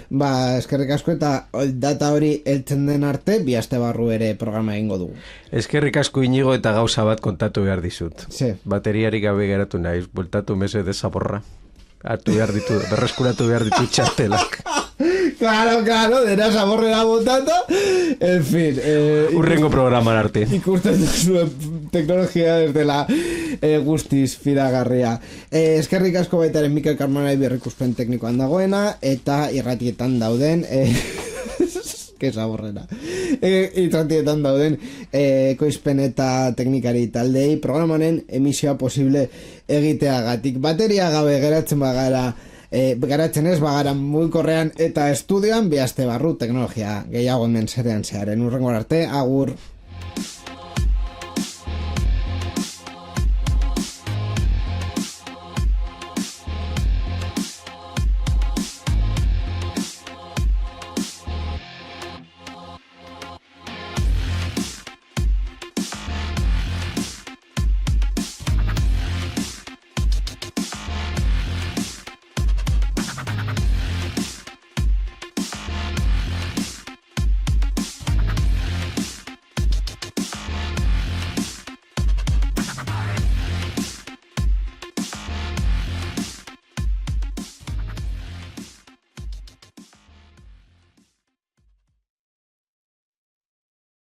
Eskerrik asko eta data hori heltzen den arte, bi aste barru ere programa egingo dugu. Eskerrik asko Inigo eta gauza bat kontatu behar dizut. Sí. Bateriarik gabe geratu naiz, bueltatu mese de zaborra. Berreskuratu behar ditu txartelak. Claro, dena zaborrera botata. En fin. Urrengo programan arte. Ikusten duzu teknologia desde la guztiz fidagarria. Eskerrik asko baitaren Mikel Karmanai berrikuspen teknikoan dagoena, eta irratietan dauden... que zaborrera. Irratietan dauden ekoizpen eta teknikari taldei programanen emisioa posible egiteagatik. Bateria gabe geratzen bagara mugikorrean eta estudioan, bi aste barru teknologia gehiago hemen Zarean Zeharen. Urrengo arte, agur.